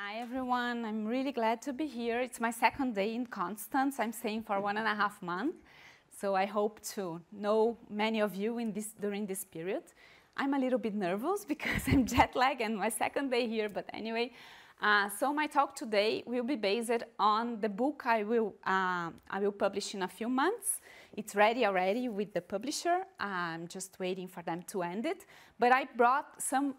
Hi everyone, I'm really glad to be here. It's my second day in Constance. I'm staying for 1.5 months, so I hope to know many of you during this period. I'm a little bit nervous because I'm jet lagged and my second day here, but anyway. So my talk today will be based on the book I will publish in a few months. It's ready already with the publisher. I'm just waiting for them to end it. But I brought some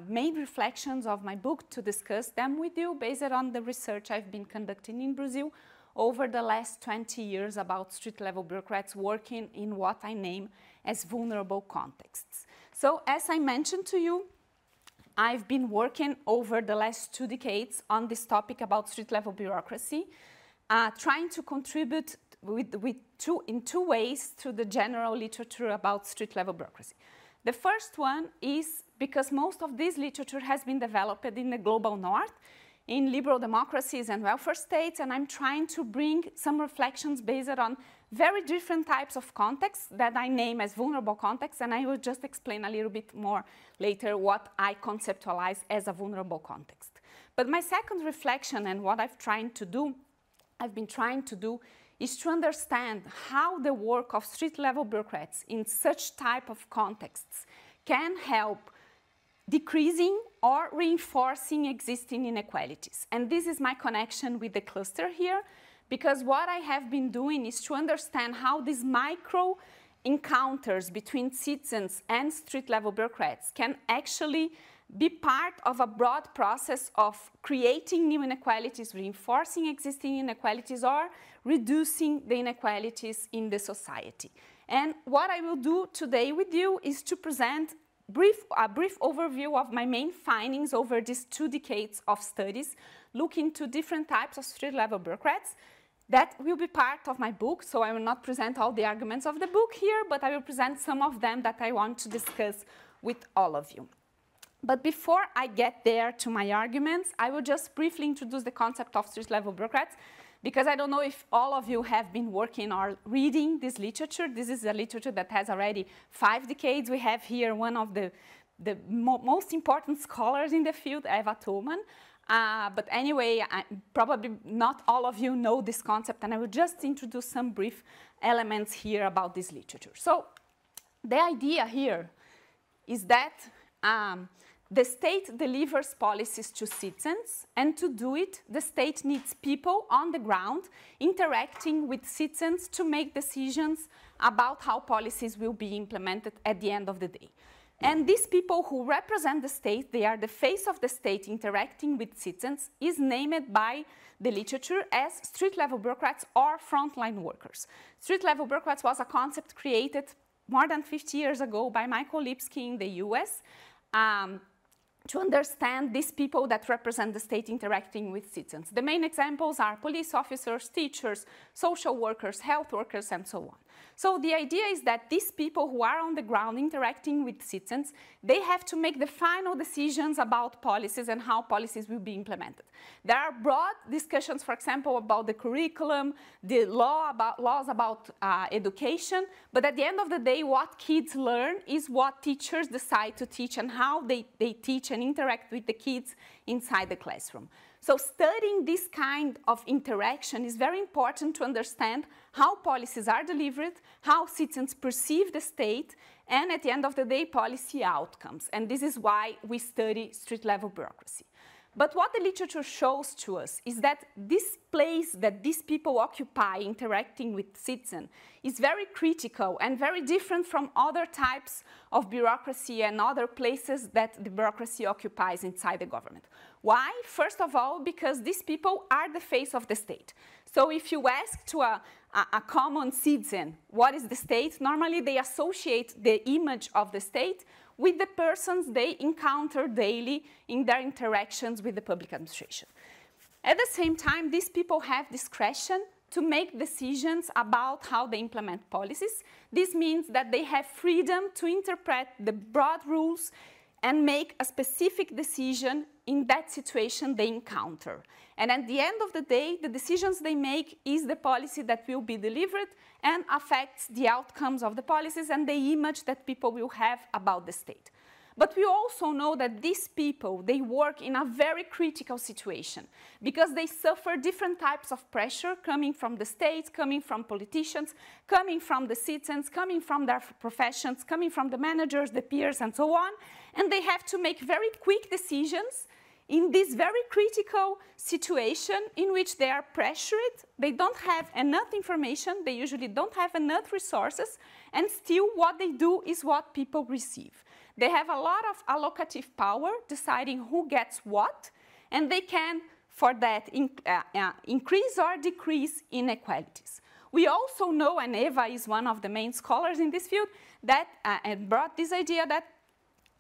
main reflections of my book to discuss them with you based on the research I've been conducting in Brazil over the last 20 years about street-level bureaucrats working in what I name as vulnerable contexts. So as I mentioned to you, I've been working over the last 2 decades on this topic about street-level bureaucracy, trying to contribute in two ways to the general literature about street-level bureaucracy. The first one is because most of this literature has been developed in the global north, in liberal democracies and welfare states, and I'm trying to bring some reflections based on very different types of contexts that I name as vulnerable contexts, and I will just explain a little bit more later what I conceptualize as a vulnerable context. But my second reflection and what I've been trying to do is to understand how the work of street-level bureaucrats in such type of contexts can help decreasing or reinforcing existing inequalities. And this is my connection with the cluster here, because what I have been doing is to understand how these micro encounters between citizens and street-level bureaucrats can actually be part of a broad process of creating new inequalities, reinforcing existing inequalities, or reducing the inequalities in the society. And what I will do today with you is to present a brief overview of my main findings over these 2 decades of studies, looking to different types of street-level bureaucrats. That will be part of my book, so I will not present all the arguments of the book here, but I will present some of them that I want to discuss with all of you. But before I get there to my arguments, I will just briefly introduce the concept of street-level bureaucrats, because I don't know if all of you have been working or reading this literature. This is a literature that has already 5 decades. We have here one of the most important scholars in the field, Eva Tolman. But anyway, probably not all of you know this concept, and I will just introduce some brief elements here about this literature. So the idea here is that the state delivers policies to citizens, and to do it, the state needs people on the ground interacting with citizens to make decisions about how policies will be implemented at the end of the day. And these people who represent the state, they are the face of the state interacting with citizens, is named by the literature as street-level bureaucrats or frontline workers. Street-level bureaucrats was a concept created more than 50 years ago by Michael Lipsky in the US to understand these people that represent the state interacting with citizens. The main examples are police officers, teachers, social workers, health workers, and so on. So the idea is that these people who are on the ground interacting with citizens, they have to make the final decisions about policies and how policies will be implemented. There are broad discussions, for example, about the curriculum, the laws about education, but at the end of the day, what kids learn is what teachers decide to teach and how they teach and interact with the kids inside the classroom. So studying this kind of interaction is very important to understand how policies are delivered, how citizens perceive the state, and at the end of the day, policy outcomes. And this is why we study street-level bureaucracy. But what the literature shows to us is that this place that these people occupy interacting with citizens is very critical and very different from other types of bureaucracy and other places that the bureaucracy occupies inside the government. Why? First of all, because these people are the face of the state. So if you ask to a common citizen what is the state, normally they associate the image of the state with the persons they encounter daily in their interactions with the public administration. At the same time, these people have discretion to make decisions about how they implement policies. This means that they have freedom to interpret the broad rules and make a specific decision in that situation they encounter. And at the end of the day, the decisions they make is the policy that will be delivered and affects the outcomes of the policies and the image that people will have about the state. But we also know that these people, they work in a very critical situation because they suffer different types of pressure coming from the state, coming from politicians, coming from the citizens, coming from their professions, coming from the managers, the peers, and so on. And they have to make very quick decisions in this very critical situation in which they are pressured, they don't have enough information, they usually don't have enough resources, and still what they do is what people receive. They have a lot of allocative power, deciding who gets what, and they can, for that, increase or decrease inequalities. We also know, and Eva is one of the main scholars in this field, that brought this idea that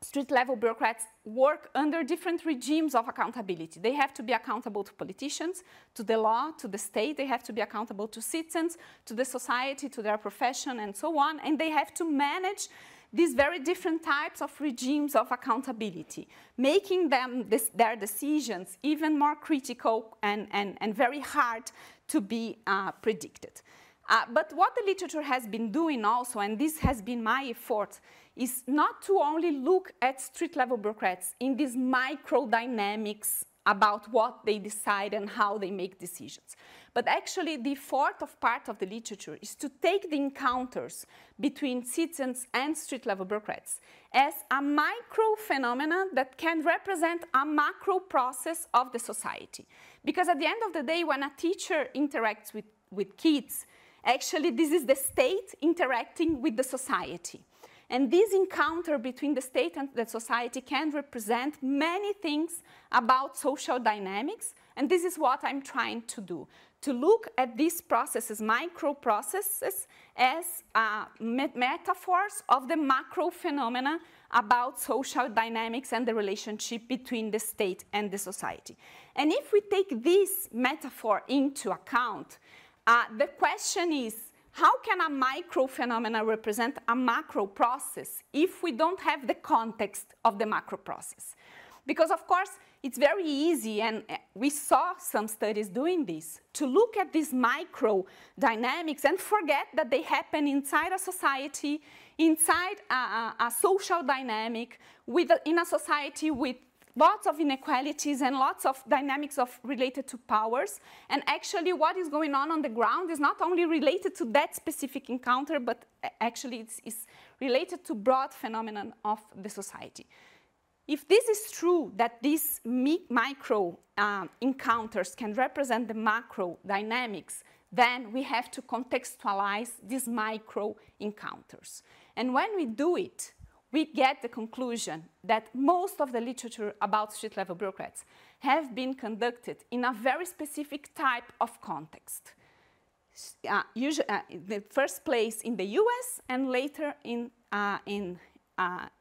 street-level bureaucrats work under different regimes of accountability. They have to be accountable to politicians, to the law, to the state. They have to be accountable to citizens, to the society, to their profession, and so on. And they have to manage these very different types of regimes of accountability, making them their decisions even more critical and very hard to be predicted. But what the literature has been doing also, and this has been my effort, is not to only look at street-level bureaucrats in these micro-dynamics about what they decide and how they make decisions. But actually, the fourth part of the literature is to take the encounters between citizens and street-level bureaucrats as a micro-phenomenon that can represent a macro process of the society. Because at the end of the day, when a teacher interacts with kids, actually, this is the state interacting with the society. And this encounter between the state and the society can represent many things about social dynamics, and this is what I'm trying to do, to look at these processes, micro processes, as metaphors of the macro phenomena about social dynamics and the relationship between the state and the society. And if we take this metaphor into account, the question is, how can a micro phenomena represent a macro process if we don't have the context of the macro process? Because, of course, it's very easy, and we saw some studies doing this, to look at these micro dynamics and forget that they happen inside a society, inside a social dynamic, in a society with lots of inequalities and lots of dynamics related to powers. And actually what is going on the ground is not only related to that specific encounter, but actually it's related to broad phenomenon of the society. If this is true, that these micro encounters can represent the macro dynamics, then we have to contextualize these micro encounters. And when we do it, we get the conclusion that most of the literature about street-level bureaucrats have been conducted in a very specific type of context. The first place in the US and later in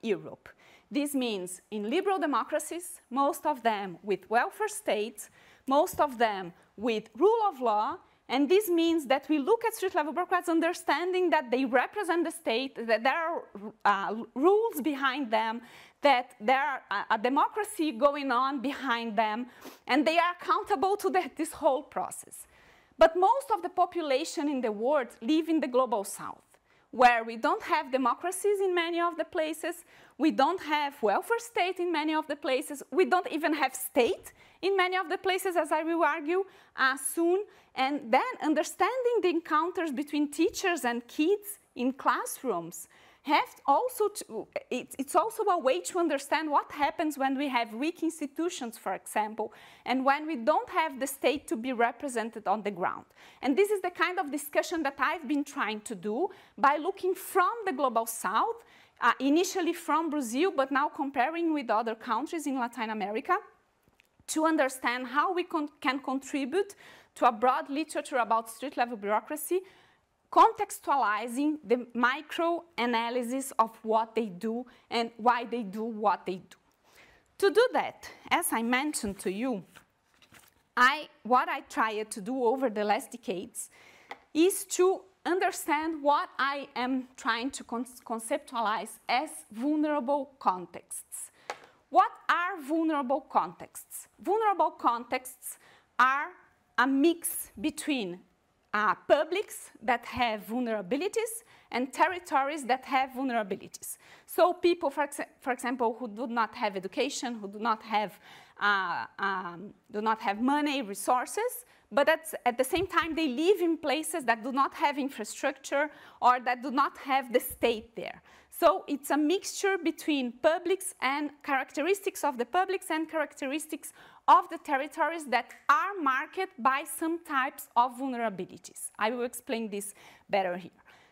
Europe. This means in liberal democracies, most of them with welfare states, most of them with rule of law. And this means that we look at street-level bureaucrats understanding that they represent the state, that there are rules behind them, that there are a democracy going on behind them, and they are accountable to this whole process. But most of the population in the world live in the global south, where we don't have democracies in many of the places, we don't have welfare state in many of the places, we don't even have state in many of the places, as I will argue soon. And then understanding the encounters between teachers and kids in classrooms it's also a way to understand what happens when we have weak institutions, for example, and when we don't have the state to be represented on the ground. And this is the kind of discussion that I've been trying to do by looking from the global south, initially from Brazil, but now comparing with other countries in Latin America, to understand how we can contribute to a broad literature about street-level bureaucracy, contextualizing the micro-analysis of what they do and why they do what they do. To do that, as I mentioned to you, what I tried to do over the last decades is to understand what I am trying to conceptualize as vulnerable contexts. What are vulnerable contexts? Vulnerable contexts are a mix between publics that have vulnerabilities and territories that have vulnerabilities. So people, for example, who do not have education, who do not have money, resources, but at the same time they live in places that do not have infrastructure or that do not have the state there. So it's a mixture between publics and characteristics of the publics and characteristics of the territories that are marked by some types of vulnerabilities. I will explain this better here.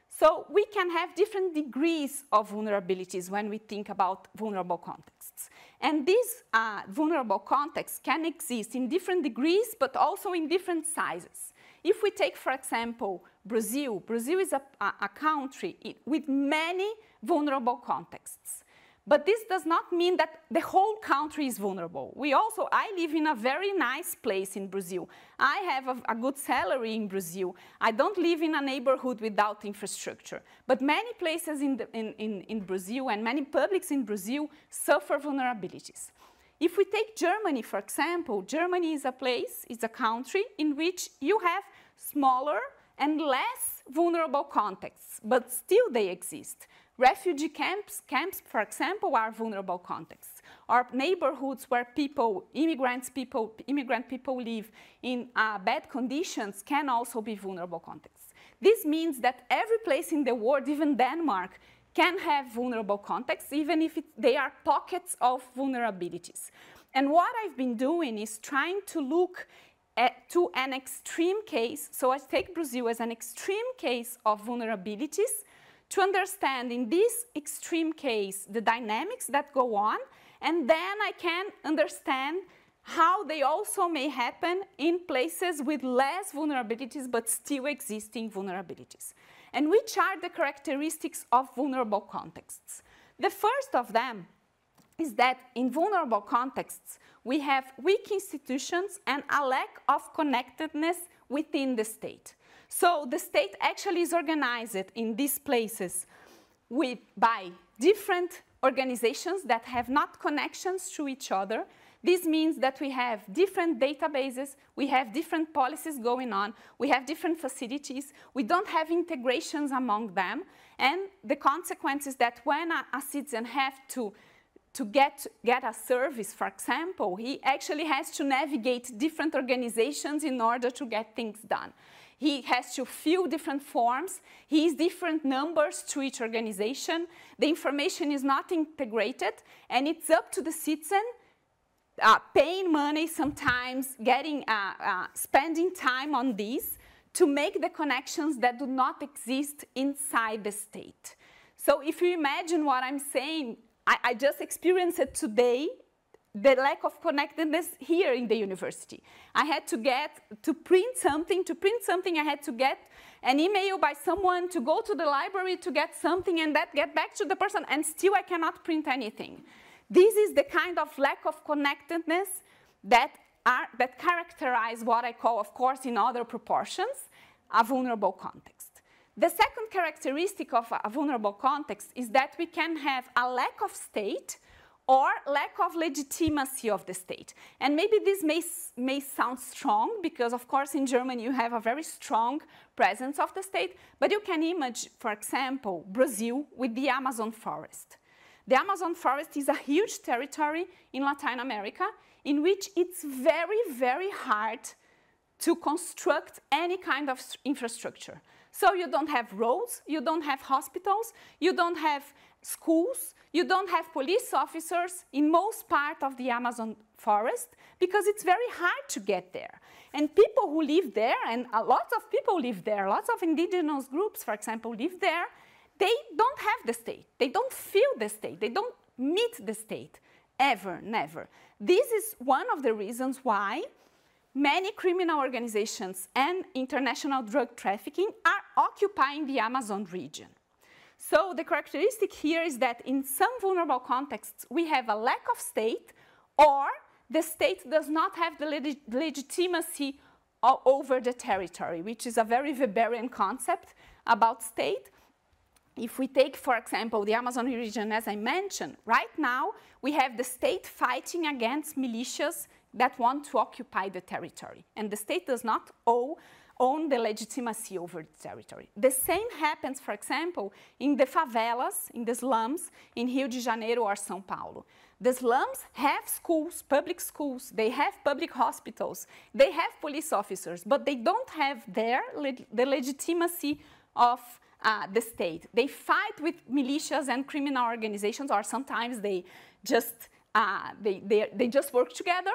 So we can have different degrees of vulnerabilities when we think about vulnerable contexts. And these vulnerable contexts can exist in different degrees, but also in different sizes. If we take, for example, Brazil, Brazil is a country with many vulnerable contexts. But this does not mean that the whole country is vulnerable. I live in a very nice place in Brazil. I have a good salary in Brazil. I don't live in a neighborhood without infrastructure. But many places in Brazil and many publics in Brazil suffer vulnerabilities. If we take Germany, for example, Germany is a country in which you have smaller and less vulnerable contexts, but still they exist. Refugee camps, for example, are vulnerable contexts. Or neighborhoods where immigrant people live in bad conditions can also be vulnerable contexts. This means that every place in the world, even Denmark, can have vulnerable contexts, even if they are pockets of vulnerabilities. And what I've been doing is trying to look to an extreme case. So I take Brazil as an extreme case of vulnerabilities to understand in this extreme case the dynamics that go on, and then I can understand how they also may happen in places with less vulnerabilities but still existing vulnerabilities. And which are the characteristics of vulnerable contexts? The first of them is that in vulnerable contexts, we have weak institutions and a lack of connectedness within the state. So the state actually is organized in these places by different organizations that have not connections to each other. This means that we have different databases, we have different policies going on, we have different facilities, we don't have integrations among them, and the consequence is that when a citizen has to get a service, for example, he actually has to navigate different organizations in order to get things done. He has to fill different forms. He has different numbers to each organization. The information is not integrated, and it's up to the citizen paying money sometimes, spending time on these to make the connections that do not exist inside the state. So if you imagine what I'm saying, I just experienced it today, the lack of connectedness here in the university. I had to print something. To print something, I had to get an email by someone, to go to the library to get something, and get back to the person, and still I cannot print anything. This is the kind of lack of connectedness that characterize what I call, of course, in other proportions, a vulnerable context. The second characteristic of a vulnerable context is that we can have a lack of state or lack of legitimacy of the state. And maybe this may sound strong, because of course in Germany you have a very strong presence of the state, but you can imagine, for example, Brazil with the Amazon forest. The Amazon forest is a huge territory in Latin America in which it's very, very hard to construct any kind of infrastructure. So you don't have roads, you don't have hospitals, you don't have schools, you don't have police officers in most part of the Amazon forest, because it's very hard to get there. And people who live there, and lots of people live there, lots of indigenous groups, for example, live there, they don't have the state. They don't feel the state. They don't meet the state, ever, never. This is one of the reasons why many criminal organizations and international drug trafficking are occupying the Amazon region. So the characteristic here is that in some vulnerable contexts, we have a lack of state, or the state does not have the legitimacy over the territory, which is a very Weberian concept about state. If we take, for example, the Amazon region, as I mentioned, right now we have the state fighting against militias that want to occupy the territory. And the state does not owe own the legitimacy over the territory. The same happens, for example, in the favelas, in the slums, in Rio de Janeiro or São Paulo. The slums have schools, public schools, they have public hospitals, they have police officers, but they don't have there the legitimacy of the state. They fight with militias and criminal organizations, or sometimes they just work together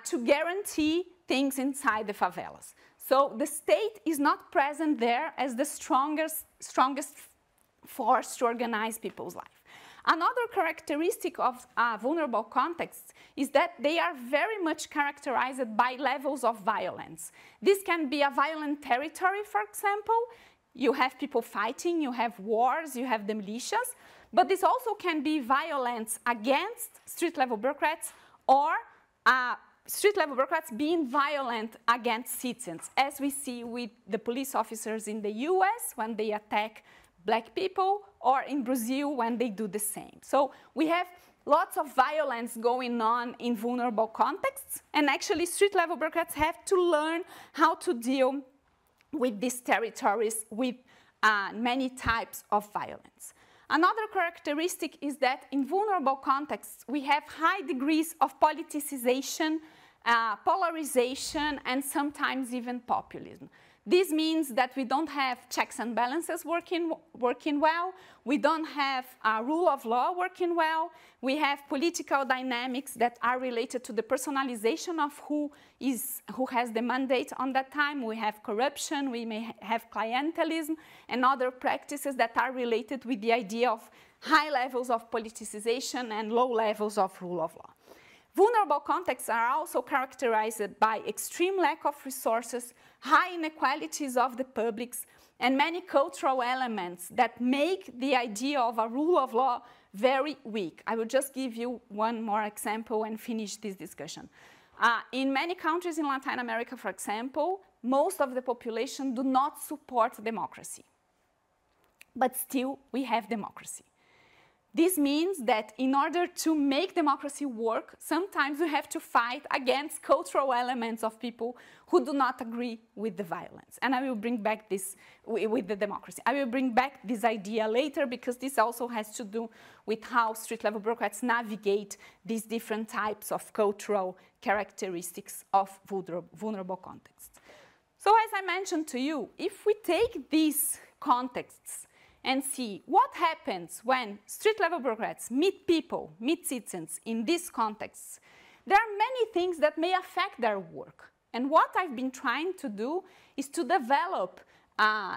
to guarantee things inside the favelas. So the state is not present there as the strongest force to organize people's life. Another characteristic of vulnerable contexts is that they are very much characterized by levels of violence. This can be a violent territory, for example. You have people fighting, you have wars, you have the militias, but this also can be violence against street-level bureaucrats or street-level bureaucrats being violent against citizens, as we see with the police officers in the US when they attack Black people, or in Brazil when they do the same. So we have lots of violence going on in vulnerable contexts, and actually street-level bureaucrats have to learn how to deal with these territories with many types of violence. Another characteristic is that in vulnerable contexts, we have high degrees of politicization, polarization, and sometimes even populism. This means that we don't have checks and balances working well. We don't have rule of law working well. We have political dynamics that are related to the personalization of who has the mandate on that time. We have corruption. We may have clientelism and other practices that are related with the idea of high levels of politicization and low levels of rule of law. Vulnerable contexts are also characterized by extreme lack of resources, high inequalities of the publics, and many cultural elements that make the idea of a rule of law very weak. I will just give you one more example and finish this discussion. In many countries in Latin America, for example, most of the population do not support democracy. But still, we have democracy. This means that in order to make democracy work, sometimes we have to fight against cultural elements of people who do not agree with the violence. And I will bring back this with the democracy. I will bring back this idea later because this also has to do with how street-level bureaucrats navigate these different types of cultural characteristics of vulnerable contexts. So as I mentioned to you, if we take these contexts and see what happens when street-level bureaucrats meet people, meet citizens in these contexts, there are many things that may affect their work. And what I've been trying to do is to develop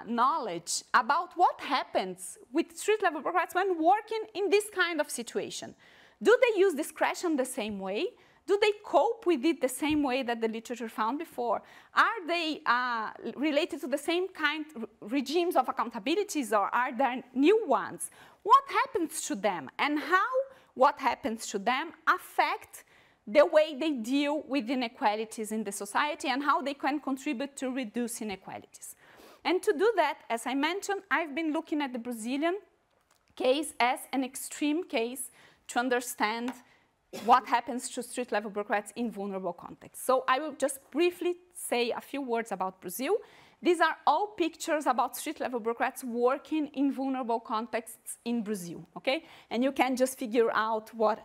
knowledge about what happens with street-level bureaucrats when working in this kind of situation. Do they use discretion the same way? Do they cope with it the same way that the literature found before? Are they related to the same kind regimes of accountabilities, or are there new ones? What happens to them, and how what happens to them affect the way they deal with inequalities in the society and how they can contribute to reduce inequalities? And to do that, as I mentioned, I've been looking at the Brazilian case as an extreme case to understand what happens to street-level bureaucrats in vulnerable contexts. So I will just briefly say a few words about Brazil. These are all pictures about street-level bureaucrats working in vulnerable contexts in Brazil, okay? And you can just figure out what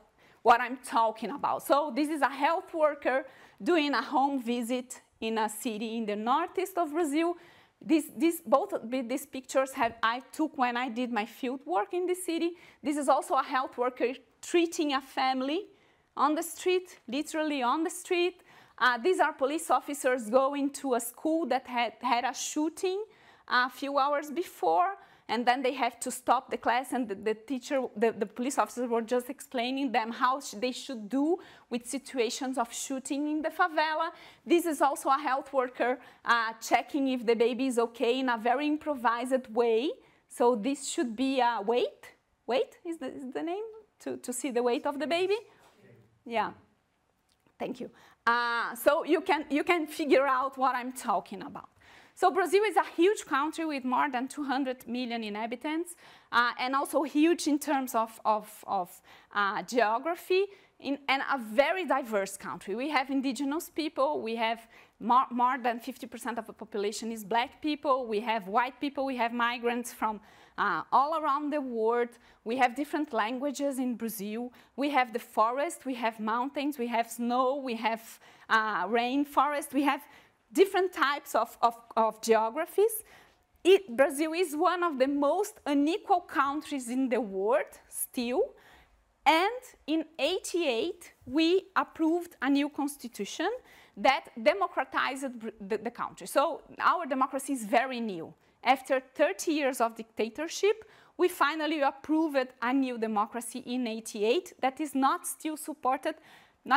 I'm talking about. So this is a health worker doing a home visit in a city in the northeast of Brazil. Both of these pictures I took when I did my field work in the city. This is also a health worker treating a family on the street, literally on the street. These are police officers going to a school that had a shooting a few hours before, and then they have to stop the class, and the police officers were just explaining them how they should do with situations of shooting in the favela. This is also a health worker checking if the baby is okay in a very improvised way. So this should be a weight is the name to see the weight of the baby. Yeah, thank you. So you can figure out what I'm talking about. So Brazil is a huge country with more than 200 million inhabitants, and also huge in terms of geography, and a very diverse country. We have indigenous people, we have More than 50% of the population is black people. We have white people. We have migrants from all around the world. We have different languages in Brazil. We have the forest. We have mountains. We have snow. We have rainforest. We have different types of geographies. Brazil is one of the most unequal countries in the world still. And in 1988, we approved a new constitution that democratized the country. So our democracy is very new. After 30 years of dictatorship, we finally approved a new democracy in 1988 that is not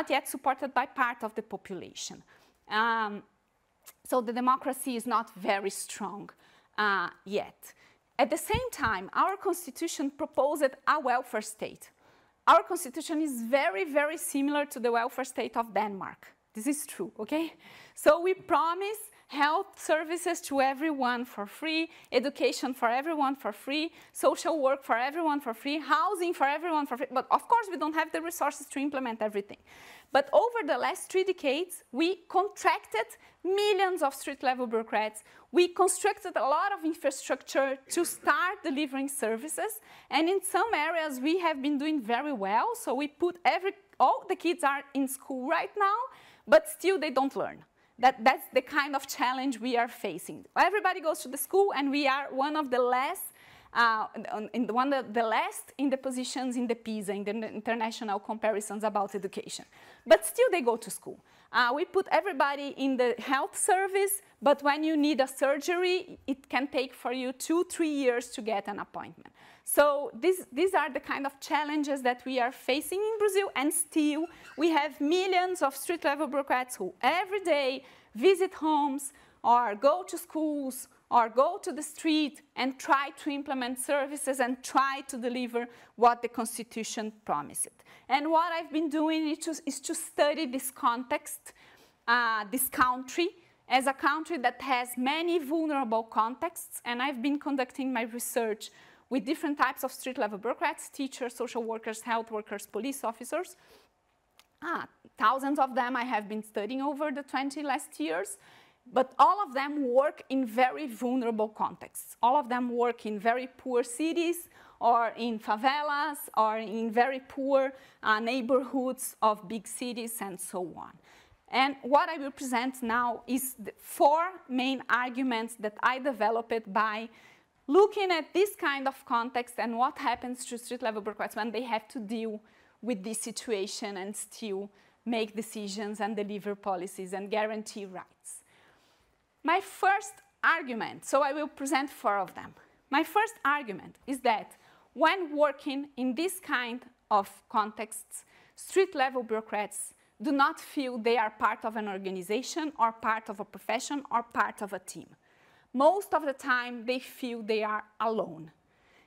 yet supported by part of the population. So the democracy is not very strong yet. At the same time, our constitution proposed a welfare state. Our constitution is very, very similar to the welfare state of Denmark. This is true, okay? So we promise health services to everyone for free, education for everyone for free, social work for everyone for free, housing for everyone for free. But of course, we don't have the resources to implement everything. But over the last 3 decades, we contracted millions of street-level bureaucrats. We constructed a lot of infrastructure to start delivering services. And in some areas, we have been doing very well. So we put all the kids are in school right now, but still they don't learn. That's the kind of challenge we are facing. Everybody goes to the school, and we are one of the last in the positions in the PISA, in the international comparisons about education. But still they go to school. We put everybody in the health service, but when you need a surgery, it can take for you 2-3 years to get an appointment. So these are the kind of challenges that we are facing in Brazil, and still we have millions of street-level bureaucrats who every day visit homes or go to schools or go to the street and try to implement services and try to deliver what the Constitution promised. And what I've been doing is to study this context, this country, as a country that has many vulnerable contexts, and I've been conducting my research with different types of street-level bureaucrats, teachers, social workers, health workers, police officers. Thousands of them I have been studying over the 20 last years. But all of them work in very vulnerable contexts. All of them work in very poor cities, or in favelas, or in very poor neighborhoods of big cities, and so on. And what I will present now is the 4 main arguments that I developed by looking at this kind of context and what happens to street-level bureaucrats when they have to deal with this situation and still make decisions and deliver policies and guarantee rights. My first argument, so I will present 4 of them. My first argument is that when working in this kind of contexts, street-level bureaucrats do not feel they are part of an organization or part of a profession or part of a team. Most of the time, they feel they are alone.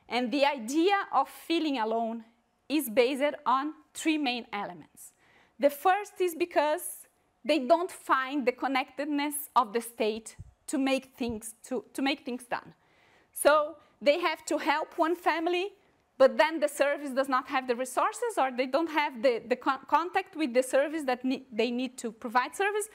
And the idea of feeling alone is based on 3 main elements. The first is because they don't find the connectedness of the state to make things done. So they have to help one family, but then the service does not have the resources, or they don't have the contact with the service that they need to provide service.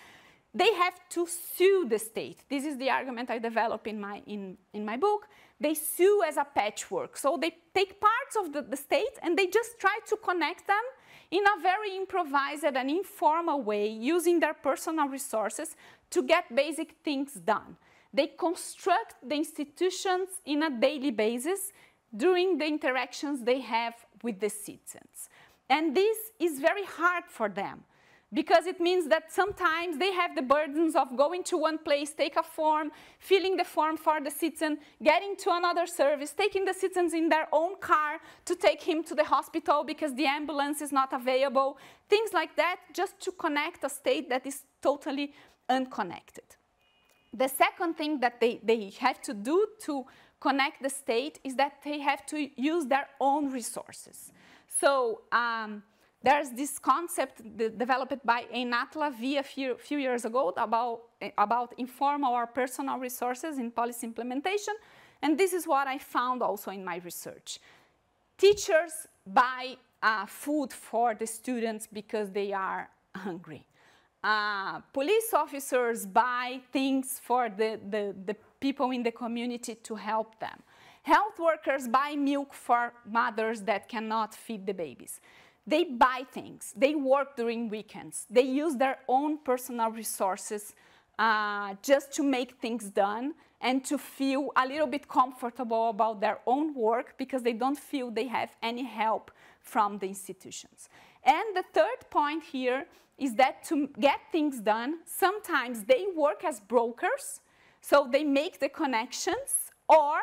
They have to sue the state. This is the argument I develop in my book. They sue as a patchwork. So they take parts of the state and they just try to connect them in a very improvised and informal way, using their personal resources to get basic things done. They construct the institutions in a daily basis during the interactions they have with the citizens. And this is very hard for them, because it means that sometimes they have the burdens of going to one place, take a form, filling the form for the citizen, getting to another service, taking the citizens in their own car to take him to the hospital because the ambulance is not available, things like that, just to connect a state that is totally unconnected. The second thing that they have to do to connect the state is that they have to use their own resources. So there's this concept developed by Einat Lavie a few years ago about informal or personal resources in policy implementation, and this is what I found also in my research. Teachers buy food for the students because they are hungry. Police officers buy things for the people in the community to help them. Health workers buy milk for mothers that cannot feed the babies. They buy things. They work during weekends. They use their own personal resources just to make things done and to feel a little bit comfortable about their own work because they don't feel they have any help from the institutions. And the third point here is that to get things done, sometimes they work as brokers, so they make the connections, or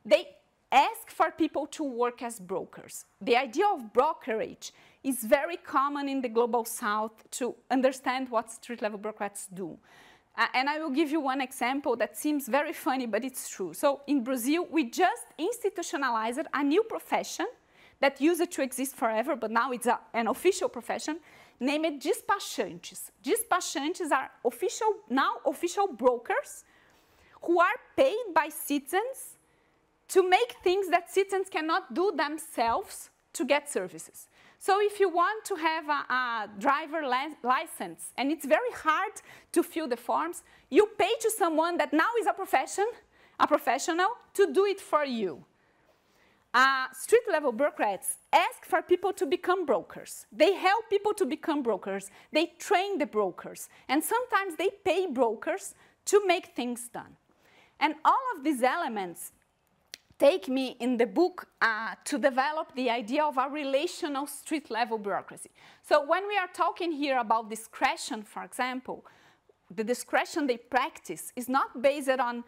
they ask for people to work as brokers. The idea of brokerage is very common in the Global South to understand what street-level bureaucrats do. And I will give you one example that seems very funny, but it's true. So in Brazil, we just institutionalized a new profession that used to exist forever, but now it's an official profession, named despachantes. Despachantes are now official brokers who are paid by citizens to make things that citizens cannot do themselves to get services. So if you want to have a driver license, and it's very hard to fill the forms, you pay to someone that now is a professional to do it for you. Street-level bureaucrats ask for people to become brokers. They help people to become brokers. They train the brokers. And sometimes they pay brokers to make things done. And all of these elements take me in the book to develop the idea of a relational street-level bureaucracy. So when we are talking here about discretion, for example, the discretion they practice is not based on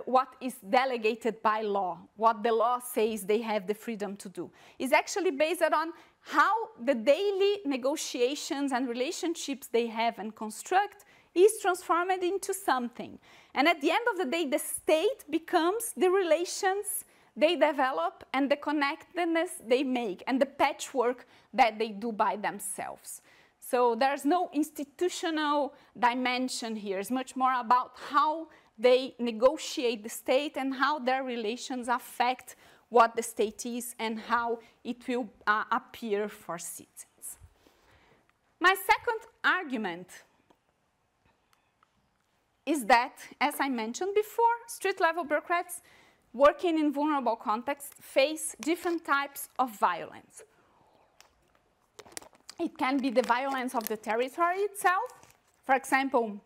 what is delegated by law, what the law says they have the freedom to do. It's actually based on how the daily negotiations and relationships they have and construct is transformed into something. And at the end of the day, the state becomes the relations they develop and the connectedness they make and the patchwork that they do by themselves. So there's no institutional dimension here. It's much more about how they negotiate the state and how their relations affect what the state is and how it will appear for citizens. My second argument is that, as I mentioned before, street-level bureaucrats working in vulnerable contexts face different types of violence. It can be the violence of the territory itself. For example,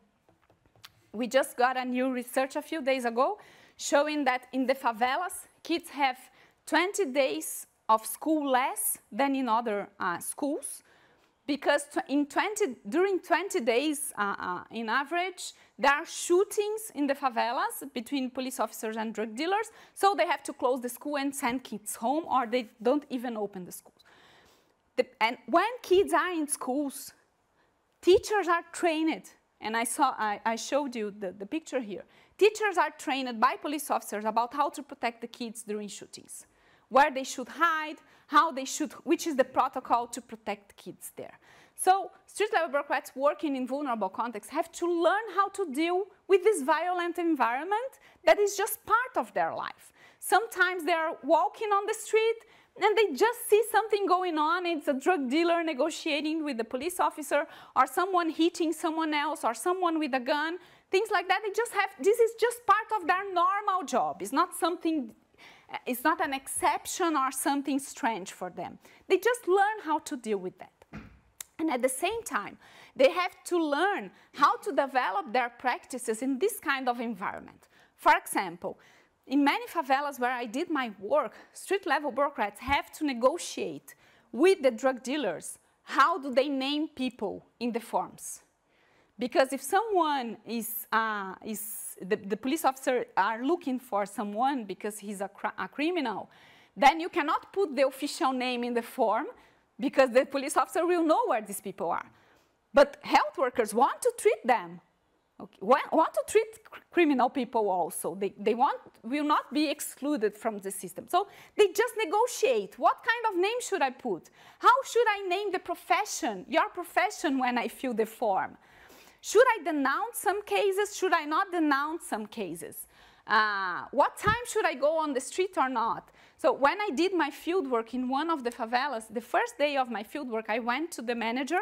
we just got a new research a few days ago showing that in the favelas, kids have 20 days of school less than in other schools, because during 20 days, in average, there are shootings in the favelas between police officers and drug dealers, so they have to close the school and send kids home, or they don't even open the schools. And when kids are in schools, teachers are trained, and I showed you the picture here. Teachers are trained by police officers about how to protect the kids during shootings, where they should hide, which is the protocol to protect kids there. So street-level bureaucrats working in vulnerable contexts have to learn how to deal with this violent environment that is just part of their life. Sometimes they're walking on the street and they just see something going on. It's a drug dealer negotiating with the police officer, or someone hitting someone else, or someone with a gun, things like that. This is just part of their normal job. It's not an exception or something strange for them. They just learn how to deal with that. And at the same time, they have to learn how to develop their practices in this kind of environment. For example, in many favelas where I did my work, street-level bureaucrats have to negotiate with the drug dealers how do they name people in the forms. Because if someone the police officer are looking for someone because he's a criminal, then you cannot put the official name in the form because the police officer will know where these people are. But health workers want to treat them. Okay. Want to treat criminal people also. They will not be excluded from the system. So they just negotiate. What kind of name should I put? How should I name the profession, your profession, when I fill the form? Should I denounce some cases? Should I not denounce some cases? What time should I go on the street or not? So when I did my field work in one of the favelas, the first day of my field work, I went to the manager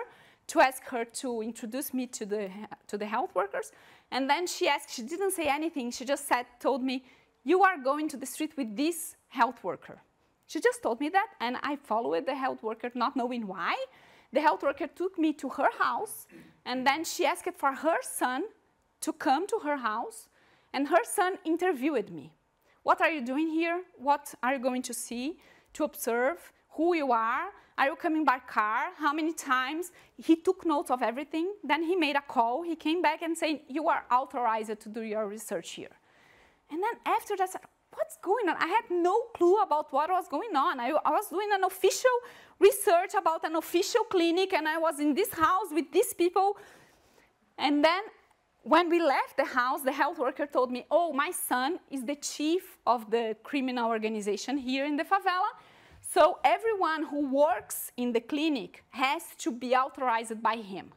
to ask her to introduce me to the health workers. And then she didn't say anything. She just told me, you are going to the street with this health worker. She just told me that, and I followed the health worker, not knowing why. The health worker took me to her house, and then she asked for her son to come to her house, and her son interviewed me. What are you doing here? What are you going to see, to observe? Who you are? Are you coming by car? How many times? He took notes of everything. Then he made a call. He came back and said, you are authorized to do your research here. And then after that, I said, what's going on? I had no clue about what was going on. I was doing an official research about an official clinic, and I was in this house with these people. And then when we left the house, the health worker told me, oh, my son is the chief of the criminal organization here in the favela. So everyone who works in the clinic has to be authorized by him.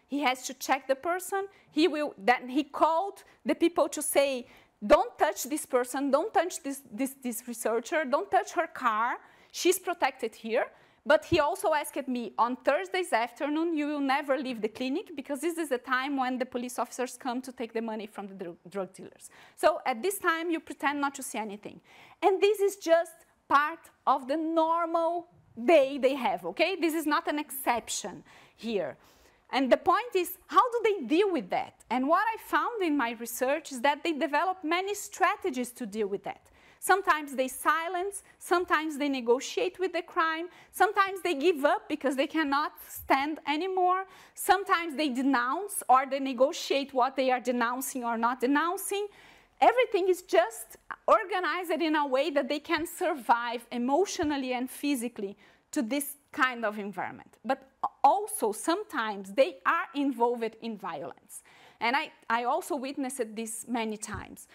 He has to check the person. Then he called the people to say, don't touch this person, don't touch this researcher, don't touch her car. She's protected here. But he also asked me, on Thursdays afternoon, you will never leave the clinic, because this is the time when the police officers come to take the money from the drug dealers. So at this time, you pretend not to see anything. And this is just part of the normal day they have, okay? This is not an exception here. And the point is, how do they deal with that? And what I found in my research is that they develop many strategies to deal with that. Sometimes they silence, sometimes they negotiate with the crime, sometimes they give up because they cannot stand anymore, sometimes they denounce or they negotiate what they are denouncing or not denouncing. Everything is just organized in a way that they can survive emotionally and physically to this kind of environment. But also, sometimes they are involved in violence. And I also witnessed this many times.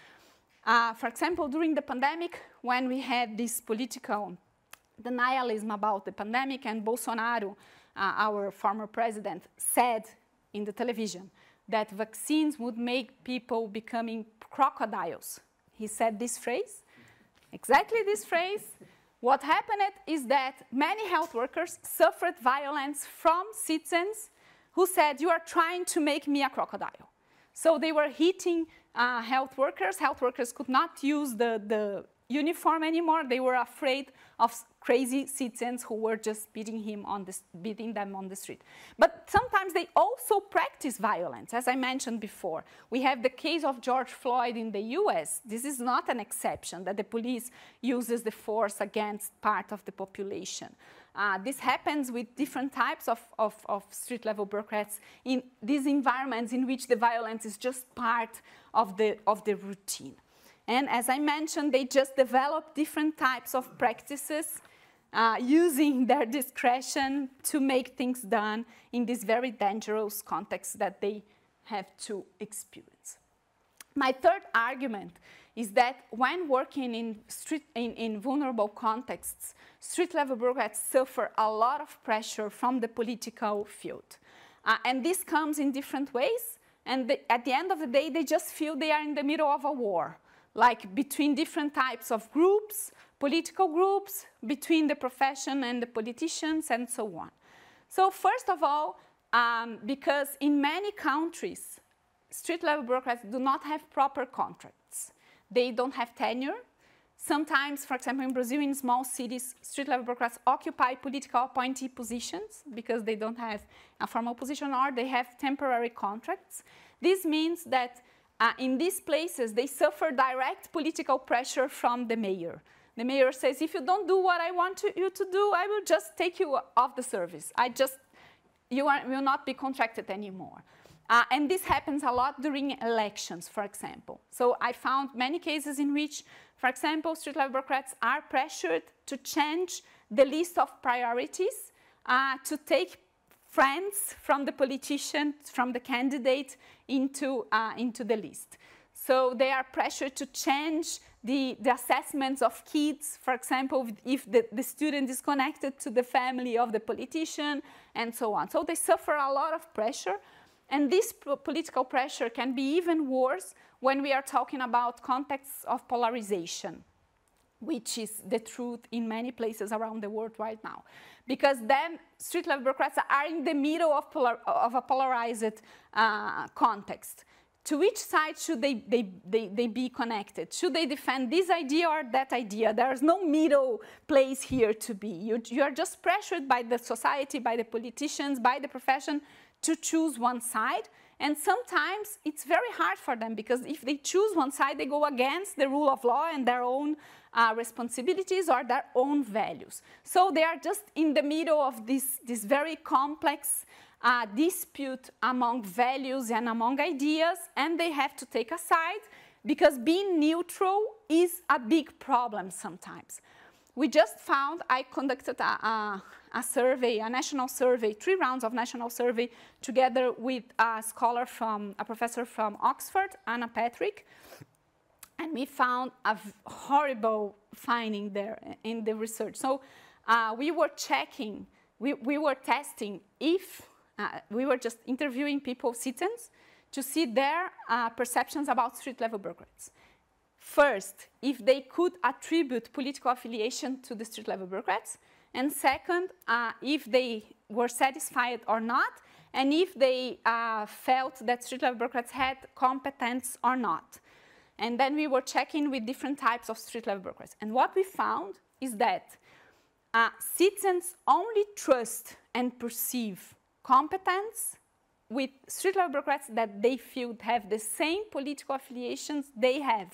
For example, during the pandemic, when we had this political denialism about the pandemic, and Bolsonaro, our former president, said in the television that vaccines would make people becoming crocodiles. He said this phrase, exactly this phrase. What happened is that many health workers suffered violence from citizens who said, you are trying to make me a crocodile. So they were hitting health workers. Health workers could not use the uniform anymore. They were afraid of crazy citizens who were just beating them on the street. But sometimes they also practice violence, as I mentioned before. We have the case of George Floyd in the US. This is not an exception, that the police uses the force against part of the population. This happens with different types of street-level bureaucrats in these environments in which the violence is just part of the routine. And as I mentioned, they just develop different types of practices using their discretion to make things done in this very dangerous context that they have to experience. My third argument is that when working in vulnerable contexts, street-level bureaucrats suffer a lot of pressure from the political field. And this comes in different ways. And at the end of the day, they just feel they are in the middle of a war, like between different types of groups, political groups, between the profession and the politicians, and so on. So first of all, because in many countries, street-level bureaucrats do not have proper contracts. They don't have tenure. Sometimes, for example, in Brazil, in small cities, street-level bureaucrats occupy political appointee positions because they don't have a formal position, or they have temporary contracts. This means that in these places, they suffer direct political pressure from the mayor. The mayor says, if you don't do what I want you to do, I will just take you off the service. You will not be contracted anymore. And this happens a lot during elections, for example. So I found many cases in which, for example, street-level bureaucrats are pressured to change the list of priorities, to take friends from the politician, from the candidate, into the list. So they are pressured to change the assessments of kids, for example, if the student is connected to the family of the politician, and so on. So they suffer a lot of pressure. And this political pressure can be even worse when we are talking about contexts of polarization. which is the truth in many places around the world right now. Because then street-level bureaucrats are in the middle of a polarized context. To which side should they be connected? Should they defend this idea or that idea? There's no middle place here to be. You are just pressured by the society, by the politicians, by the profession to choose one side. And sometimes it's very hard for them, because if they choose one side, they go against the rule of law and their own responsibilities or their own values. So they are just in the middle of this very complex dispute among values and among ideas, and they have to take a side, because being neutral is a big problem sometimes. We just found, I conducted a survey, a national survey, 3 rounds of national survey, together with a scholar a professor from Oxford, Anna Patrick, and we found a horrible finding there in the research. So we were checking, we were testing if, we were just interviewing people, citizens, to see their perceptions about street-level bureaucrats. First, if they could attribute political affiliation to the street-level bureaucrats, and second, if they were satisfied or not, and if they felt that street-level bureaucrats had competence or not. And then we were checking with different types of street-level bureaucrats. And what we found is that citizens only trust and perceive competence with street-level bureaucrats that they feel have the same political affiliations they have.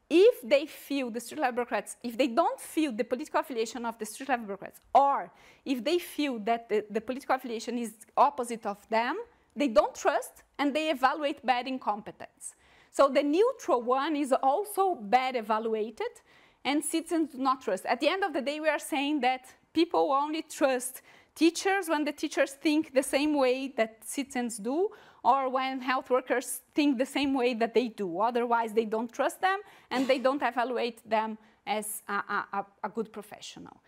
If they feel the street-level bureaucrats, if they don't feel the political affiliation of the street-level bureaucrats, or if they feel that the political affiliation is opposite of them, they don't trust and they evaluate bad incompetence. So the neutral one is also bad evaluated, and citizens do not trust. At the end of the day, we are saying that people only trust teachers when the teachers think the same way that citizens do, or when health workers think the same way that they do. Otherwise, they don't trust them, and they don't evaluate them as a good professional.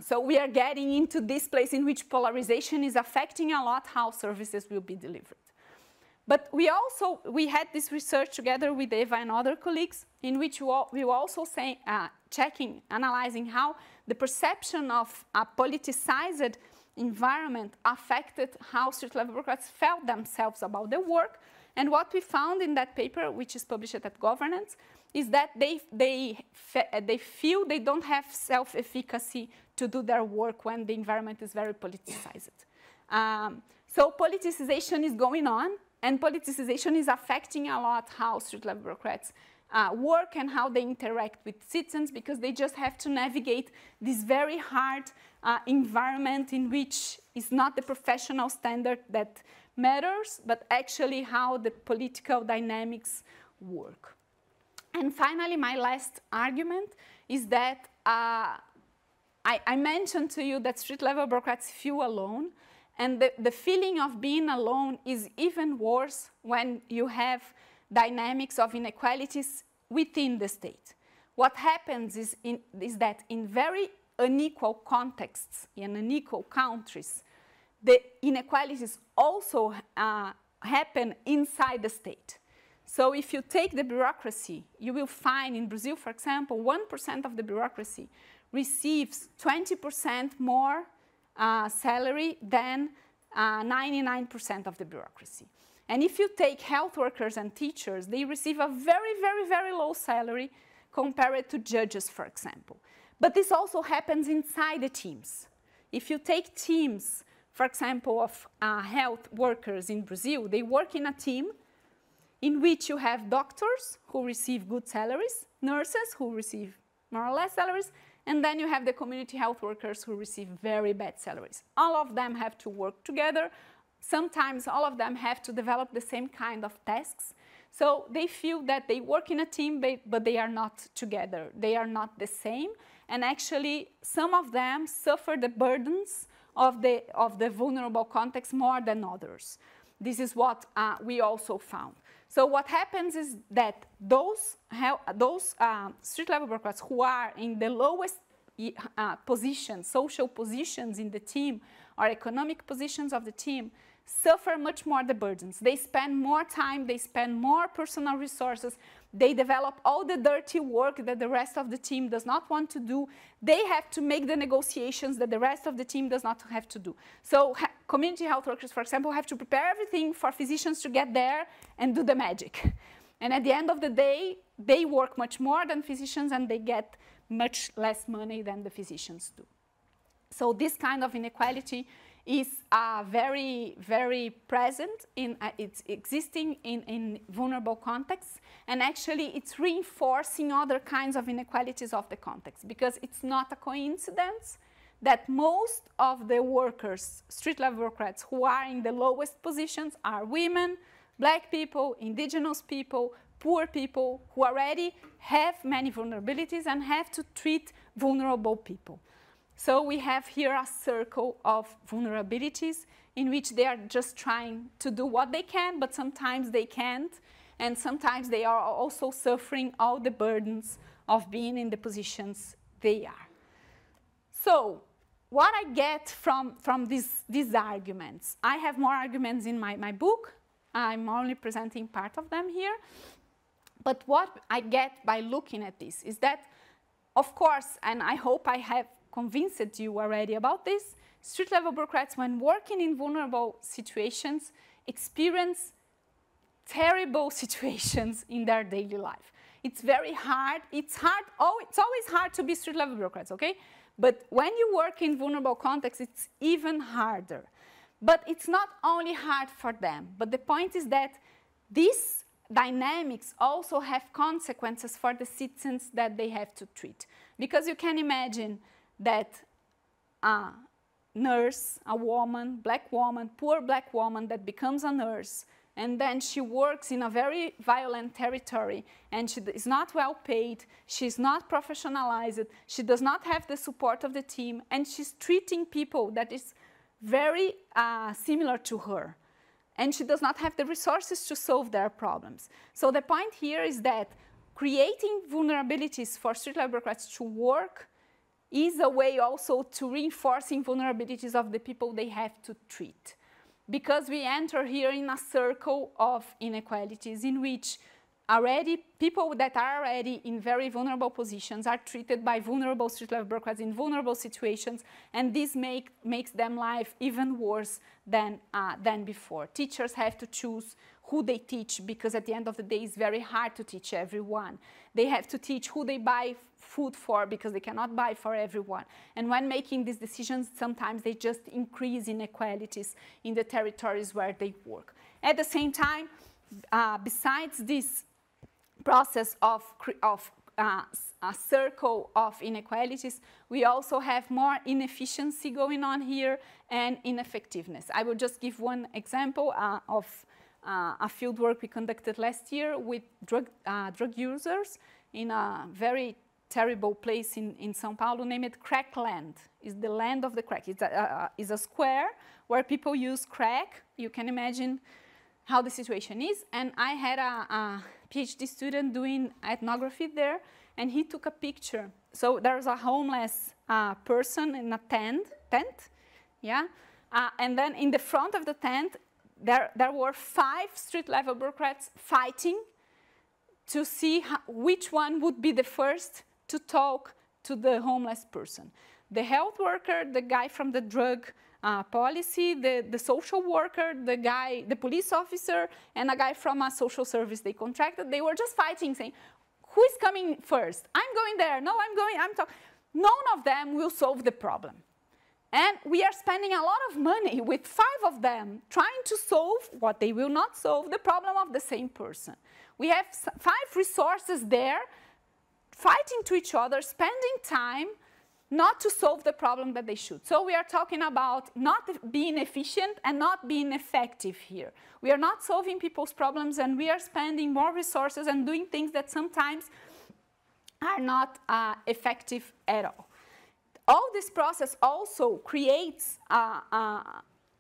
So we are getting into this place in which polarization is affecting a lot how services will be delivered. But we had this research together with Eva and other colleagues, in which we were also checking, analyzing how the perception of a politicized environment affected how street-level bureaucrats felt themselves about their work. And what we found in that paper, which is published at Governance, is that they feel they don't have self-efficacy to do their work when the environment is very politicized. So politicization is going on, and politicization is affecting a lot how street-level bureaucrats work and how they interact with citizens, because they just have to navigate this very hard environment in which it's not the professional standard that matters, but actually how the political dynamics work. And finally, my last argument is that I mentioned to you that street-level bureaucrats feel alone. And the feeling of being alone is even worse when you have dynamics of inequalities within the state. What happens is that in very unequal contexts, in unequal countries, the inequalities also happen inside the state. So if you take the bureaucracy, you will find in Brazil, for example, 1% of the bureaucracy receives 20% more salary than 99% of the bureaucracy. And if you take health workers and teachers, they receive a very, very, very low salary compared to judges, for example. But this also happens inside the teams. If you take teams, for example, of health workers in Brazil, they work in a team in which you have doctors who receive good salaries, nurses who receive more or less salaries, and then you have the community health workers who receive very bad salaries. All of them have to work together. Sometimes all of them have to develop the same kind of tasks. So they feel that they work in a team, but they are not together. They are not the same. And actually, some of them suffer the burdens of the vulnerable context more than others. This is what we also found. So what happens is that those street-level bureaucrats who are in the lowest positions, social positions in the team, or economic positions of the team, suffer much more the burdens. They spend more time, they spend more personal resources, They develop all the dirty work that the rest of the team does not want to do. They have to make the negotiations that the rest of the team does not have to do. So community health workers, for example, have to prepare everything for physicians to get there and do the magic. And at the end of the day, they work much more than physicians and they get much less money than the physicians do. So this kind of inequality is very, very present, it's existing in vulnerable contexts, and actually it's reinforcing other kinds of inequalities of the context, because it's not a coincidence that most of the workers, street-level bureaucrats, who are in the lowest positions are women, black people, indigenous people, poor people, who already have many vulnerabilities and have to treat vulnerable people. So we have here a circle of vulnerabilities in which they are just trying to do what they can, but sometimes they can't, and sometimes they are also suffering all the burdens of being in the positions they are. So what I get from these arguments, I have more arguments in my book. I'm only presenting part of them here. But what I get by looking at this is that, of course, and I hope I have convinced you already about this, street-level bureaucrats, when working in vulnerable situations, experience terrible situations in their daily life. It's very hard. It's always hard to be street-level bureaucrats, okay? But when you work in vulnerable contexts, it's even harder. But it's not only hard for them, but the point is that these dynamics also have consequences for the citizens that they have to treat. Because you can imagine that a nurse, a woman, black woman, poor black woman that becomes a nurse, and then she works in a very violent territory, and she is not well paid, she's not professionalized, she does not have the support of the team, and she's treating people that is very similar to her. And she does not have the resources to solve their problems. So the point here is that creating vulnerabilities for street-level bureaucrats to work is a way also to reinforcing vulnerabilities of the people they have to treat. Because we enter here in a circle of inequalities in which already people that are already in very vulnerable positions are treated by vulnerable street-level bureaucrats in vulnerable situations, and this makes them life even worse than before. Teachers have to choose who they teach, because at the end of the day it's very hard to teach everyone. They have to teach who they buy food for, because they cannot buy for everyone. And when making these decisions, sometimes they just increase inequalities in the territories where they work. At the same time, besides this process of a circle of inequalities, we also have more inefficiency going on here and ineffectiveness. I will just give one example of a field work we conducted last year with drug users in a very terrible place in São Paulo named Crack Land. It's the land of the crack. It's a square where people use crack. You can imagine how the situation is. And I had a PhD student doing ethnography there, and he took a picture. So there's a homeless person in a tent, yeah? And then in the front of the tent, there were 5 street-level bureaucrats fighting to see which one would be the first to talk to the homeless person. The health worker, the guy from the drug policy, the social worker, the police officer, and a guy from a social service they contracted. They were just fighting, saying, who is coming first? I'm going there. No, I'm going. I'm talking. None of them will solve the problem. And we are spending a lot of money with 5 of them trying to solve what they will not solve, the problem of the same person. We have 5 resources there fighting to each other, spending time not to solve the problem that they should. So we are talking about not being efficient and not being effective here. We are not solving people's problems, and we are spending more resources and doing things that sometimes are not effective at all. All this process also creates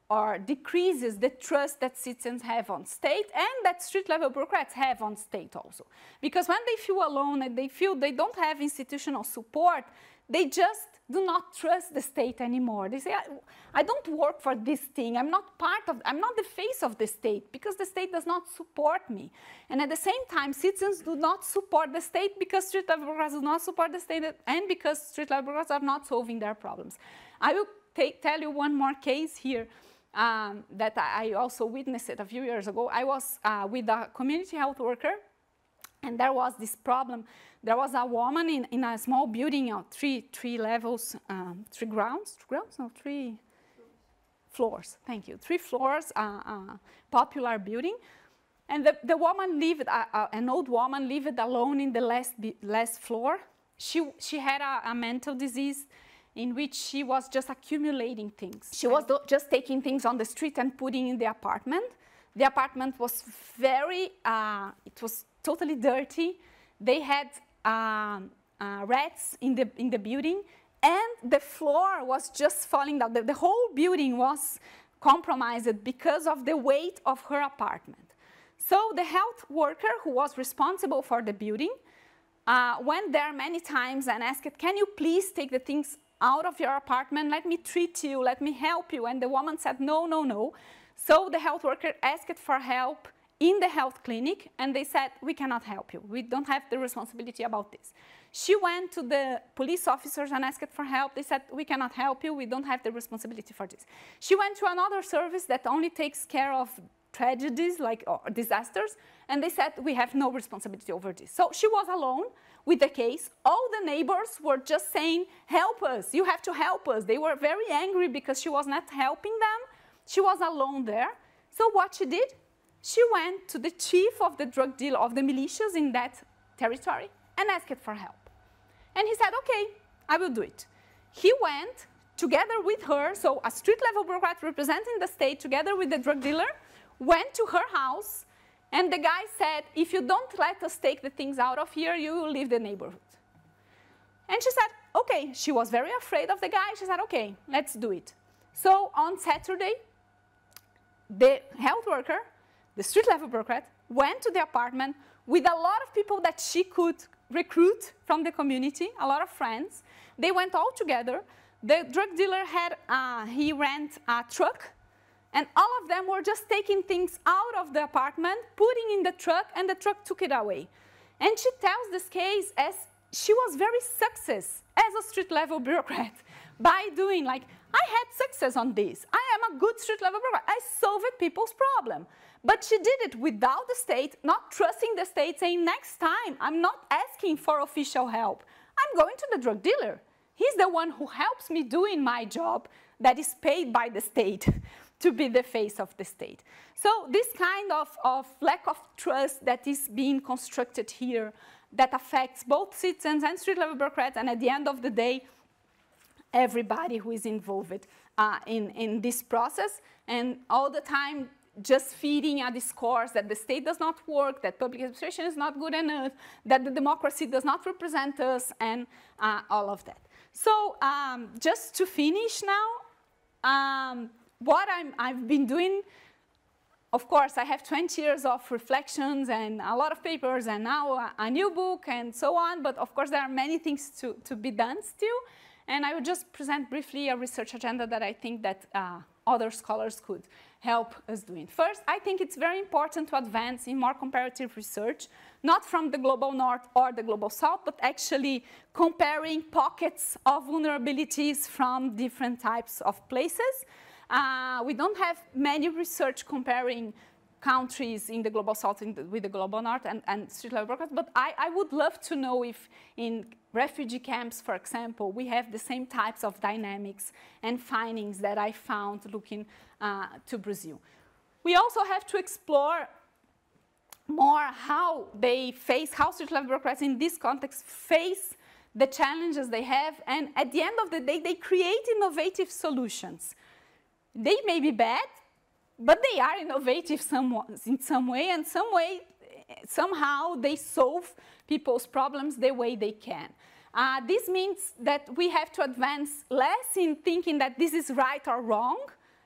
or decreases the trust that citizens have on state and that street-level bureaucrats have on state also. Because when they feel alone and they feel they don't have institutional support, they just do not trust the state anymore. They say, I don't work for this thing. I'm not the face of the state because the state does not support me. And at the same time, citizens do not support the state because street-level bureaucrats do not support the state and because street-level bureaucrats are not solving their problems. I will tell you one more case here that I also witnessed a few years ago. I was with a community health worker, and there was this problem. There was a woman in a small building of three levels, 3 floors, thank you, 3 floors, popular building. And the woman lived, an old woman lived alone in the last floor. She had a mental disease in which she was just accumulating things. She was just taking things on the street and putting in the apartment. The apartment was it was totally dirty. They had rats in the building, and the floor was just falling down. The whole building was compromised because of the weight of her apartment. So the health worker who was responsible for the building went there many times and asked, can you please take the things out of your apartment? Let me treat you, let me help you. And the woman said, no, no, no. So the health worker asked for help in the health clinic, and they said, we cannot help you. We don't have the responsibility about this. She went to the police officers and asked for help. They said, we cannot help you. We don't have the responsibility for this. She went to another service that only takes care of tragedies like disasters, and they said, we have no responsibility over this. So she was alone with the case. All the neighbors were just saying, help us, you have to help us. They were very angry because she was not helping them. She was alone there. So what she did, she went to the chief of the drug deal of the militias in that territory and asked for help. And he said, okay, I will do it. He went together with her, so a street-level bureaucrat representing the state together with the drug dealer, went to her house, and the guy said, if you don't let us take the things out of here, you will leave the neighborhood. And she said, okay. She was very afraid of the guy. She said, okay, let's do it. So on Saturday, the health worker, the street-level bureaucrat, went to the apartment with a lot of people that she could recruit from the community, a lot of friends. They went all together. The drug dealer he rent a truck, and all of them were just taking things out of the apartment, putting in the truck, and the truck took it away. And she tells this case as she was very success as a street-level bureaucrat by doing like, I had success on this. I am a good street-level bureaucrat. I solved people's problem. But she did it without the state, not trusting the state, saying, next time, I'm not asking for official help. I'm going to the drug dealer. He's the one who helps me doing my job that is paid by the state to be the face of the state. So this kind of lack of trust that is being constructed here that affects both citizens and street-level bureaucrats, and at the end of the day, everybody who is involved in this process, and all the time just feeding a discourse that the state does not work, that public administration is not good enough, that the democracy does not represent us, and all of that. So just to finish now, what I've been doing, of course, I have 20 years of reflections and a lot of papers and now a new book and so on, but of course there are many things to be done still. And I will just present briefly a research agenda that I think that other scholars could help us doing. First, I think it's very important to advance in more comparative research, not from the global north or the global south, but actually comparing pockets of vulnerabilities from different types of places. We don't have many research comparing countries in the global south with the global north and street-level bureaucrats, but I would love to know if in refugee camps, for example, we have the same types of dynamics and findings that I found looking to Brazil. We also have to explore more how street-level bureaucrats in this context face the challenges they have, and at the end of the day, they create innovative solutions. They may be bad, but they are innovative in some way, and somehow they solve people's problems the way they can. This means that we have to advance less in thinking that this is right or wrong,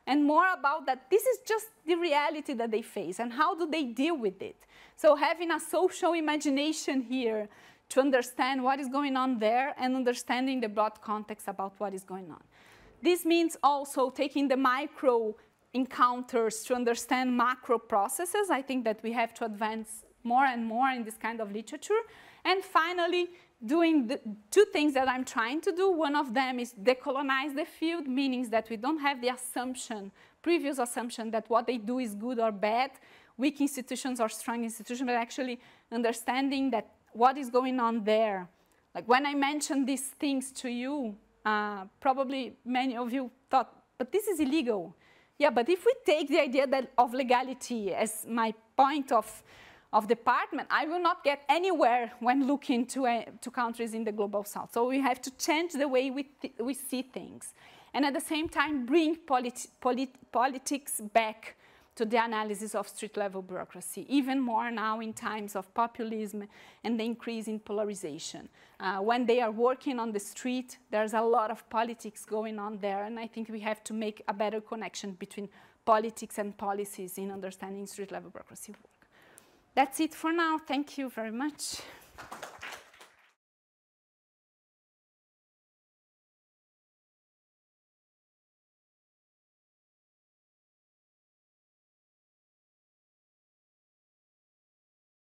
and more about that this is just the reality that they face and how do they deal with it. So having a social imagination here to understand what is going on there and understanding the broad context about what is going on. This means also taking the micro encounters to understand macro processes. I think that we have to advance more and more in this kind of literature. And finally, doing the two things that I'm trying to do. One of them is decolonize the field, meaning that we don't have the assumption, previous assumption that what they do is good or bad, weak institutions or strong institutions, but actually understanding that what is going on there. Like when I mentioned these things to you, probably many of you thought, but this is illegal. Yeah, but if we take the idea that of legality as my point of department, I will not get anywhere when looking to countries in the global south. So we have to change the way we see things. And at the same time, bring politics back to the analysis of street-level bureaucracy, even more now in times of populism and the increase in polarization. When they are working on the street, there's a lot of politics going on there, and I think we have to make a better connection between politics and policies in understanding street-level bureaucracy work. That's it for now. Thank you very much.